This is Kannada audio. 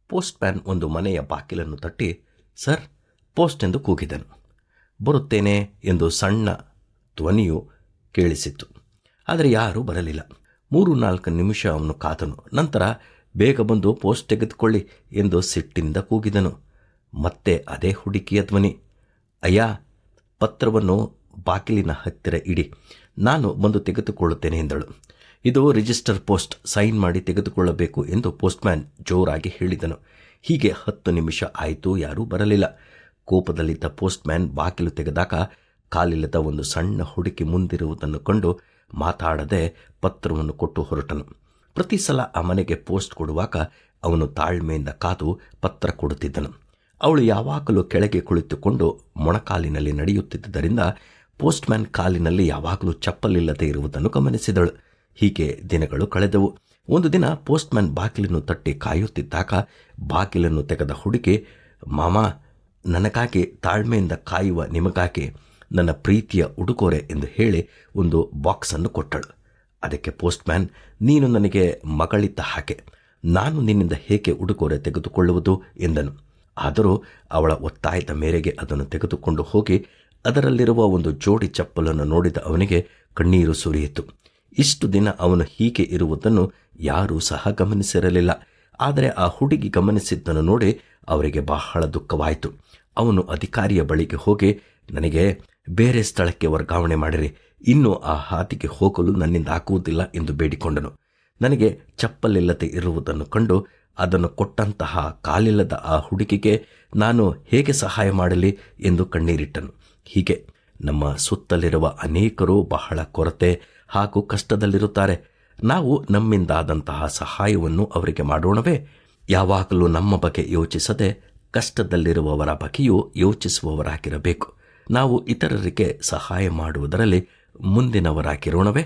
ಪೋಸ್ಟ್ ಮ್ಯಾನ್ ಒಂದು ಮನೆಯ ಬಾಗಿಲನ್ನು ತಟ್ಟಿ, ಸರ್, ಪೋಸ್ಟ್ ಎಂದು ಕೂಗಿದನು. ಬರುತ್ತೇನೆ ಎಂದು ಸಣ್ಣ ಧ್ವನಿಯು ಕೇಳಿಸಿತ್ತು. ಆದರೆ ಯಾರೂ ಬರಲಿಲ್ಲ. 3-4 ನಿಮಿಷ ಅವನು ಕಾದನು. ನಂತರ, ಬೇಗ ಬಂದು ಪೋಸ್ಟ್ ತೆಗೆದುಕೊಳ್ಳಿ ಎಂದು ಸಿಟ್ಟಿನಿಂದ ಕೂಗಿದನು. ಮತ್ತೆ ಅದೇ ಹುಡುಗಿಯ ಧ್ವನಿ, ಅಯ್ಯ, ಪತ್ರವನ್ನು ಬಾಗಿಲಿನ ಹತ್ತಿರ ಇಡಿ, ನಾನು ಬಂದು ತೆಗೆದುಕೊಳ್ಳುತ್ತೇನೆ ಎಂದಳು. ಇದು ರಿಜಿಸ್ಟರ್ ಪೋಸ್ಟ್, ಸೈನ್ ಮಾಡಿ ತೆಗೆದುಕೊಳ್ಳಬೇಕು ಎಂದು ಪೋಸ್ಟ್ಮ್ಯಾನ್ ಜೋರಾಗಿ ಹೇಳಿದನು. ಹೀಗೆ 10 ನಿಮಿಷ ಆಯಿತು, ಯಾರೂ ಬರಲಿಲ್ಲ. ಕೋಪದಲ್ಲಿದ್ದ ಪೋಸ್ಟ್ಮ್ಯಾನ್ ಬಾಗಿಲು ತೆಗೆದಾಗ ಕಾಲಿಲ್ಲದ ಒಂದು ಸಣ್ಣ ಹುಡುಗಿ ಮುಂದಿರುವುದನ್ನು ಕಂಡು ಮಾತಾಡದೆ ಪತ್ರವನ್ನು ಕೊಟ್ಟು ಹೊರಟನು. ಪ್ರತಿ ಸಲ ಆ ಮನೆಗೆ ಪೋಸ್ಟ್ ಕೊಡುವಾಗ ಅವನು ತಾಳ್ಮೆಯಿಂದ ಕಾದು ಪತ್ರ ಕೊಡುತ್ತಿದ್ದನು. ಅವಳು ಯಾವಾಗಲೂ ಕೆಳಗೆ ಕುಳಿತುಕೊಂಡು ಮೊಣಕಾಲಿನಲ್ಲಿ ನಡೆಯುತ್ತಿದ್ದರಿಂದ ಪೋಸ್ಟ್ಮ್ಯಾನ್ ಕಾಲಿನಲ್ಲಿ ಯಾವಾಗಲೂ ಚಪ್ಪಲಿಲ್ಲದೆ ಇರುವುದನ್ನು ಗಮನಿಸಿದಳು. ಹೀಗೆ ದಿನಗಳು ಕಳೆದವು. ಒಂದು ದಿನ ಪೋಸ್ಟ್ಮ್ಯಾನ್ ಬಾಗಿಲನ್ನು ತಟ್ಟಿ ಕಾಯುತ್ತಿದ್ದಾಗ ಬಾಗಿಲನ್ನು ತೆಗೆದ ಹುಡುಗಿ, ಮಾಮ, ನನಗಾಗಿ ತಾಳ್ಮೆಯಿಂದ ಕಾಯುವ ನಿಮಗಾಗಿ ನನ್ನ ಪ್ರೀತಿಯ ಉಡುಗೊರೆ ಎಂದು ಹೇಳಿ ಒಂದು ಬಾಕ್ಸನ್ನು ಕೊಟ್ಟಳು. ಅದಕ್ಕೆ ಪೋಸ್ಟ್ಮ್ಯಾನ್, ನೀನು ನನಗೆ ಮಗಳಿದ್ದ ಹಾಗೆ, ನಾನು ನಿನ್ನಿಂದ ಹೇಗೆ ಉಡುಗೊರೆ ತೆಗೆದುಕೊಳ್ಳುವುದು ಎಂದನು. ಆದರೂ ಅವಳ ಒತ್ತಾಯದ ಮೇರೆಗೆ ಅದನ್ನು ತೆಗೆದುಕೊಂಡು ಹೋಗಿ ಅದರಲ್ಲಿರುವ ಒಂದು ಜೋಡಿ ಚಪ್ಪಲನ್ನು ನೋಡಿದ ಅವನಿಗೆ ಕಣ್ಣೀರು ಸುರಿಯಿತು. ಇಷ್ಟು ದಿನ ಅವನು ಹೀಗೆ ಇರುವುದನ್ನು ಯಾರೂ ಸಹ ಗಮನಿಸಿರಲಿಲ್ಲ. ಆದರೆ ಆ ಹುಡುಗಿ ಗಮನಿಸಿದ್ದನ್ನು ನೋಡಿ ಅವರಿಗೆ ಬಹಳ ದುಃಖವಾಯಿತು. ಅವನು ಅಧಿಕಾರಿಯ ಬಳಿಗೆ ಹೋಗಿ, ನನಗೆ ಬೇರೆ ಸ್ಥಳಕ್ಕೆ ವರ್ಗಾವಣೆ ಮಾಡಿರಿ, ಇನ್ನು ಆ ಹಾದಿಗೆ ಹೋಗಲು ನನ್ನಿಂದ ಆಗುವುದಿಲ್ಲ ಎಂದು ಬೇಡಿಕೊಂಡನು. ನನಗೆ ಚಪ್ಪಲಿಲ್ಲದೆ ಇರುವುದನ್ನು ಕಂಡು ಅದನ್ನು ಕೊಟ್ಟಂತಹ ಕಾಲಿಲ್ಲದ ಆ ಹುಡುಗಿಗೆ ನಾನು ಹೇಗೆ ಸಹಾಯ ಮಾಡಲಿ ಎಂದು ಕಣ್ಣೀರಿಟ್ಟನು. ಹೀಗೆ ನಮ್ಮ ಸುತ್ತಲಿರುವ ಅನೇಕರು ಬಹಳ ಕೊರತೆ ಹಾಗೂ ಕಷ್ಟದಲ್ಲಿರುತ್ತಾರೆ. ನಾವು ನಮ್ಮಿಂದಾದಂತಹ ಸಹಾಯವನ್ನು ಅವರಿಗೆ ಮಾಡೋಣವೇ? ಯಾವಾಗಲೂ ನಮ್ಮ ಬಗ್ಗೆ ಯೋಚಿಸದೆ ಕಷ್ಟದಲ್ಲಿರುವವರ ಬಗ್ಗೆಯೂ ಯೋಚಿಸುವವರಾಗಿರಬೇಕು. ನಾವು ಇತರರಿಗೆ ಸಹಾಯ ಮಾಡುವುದರಲ್ಲಿ ಮುಂದಿನವರಾಗಿರೋಣವೇ?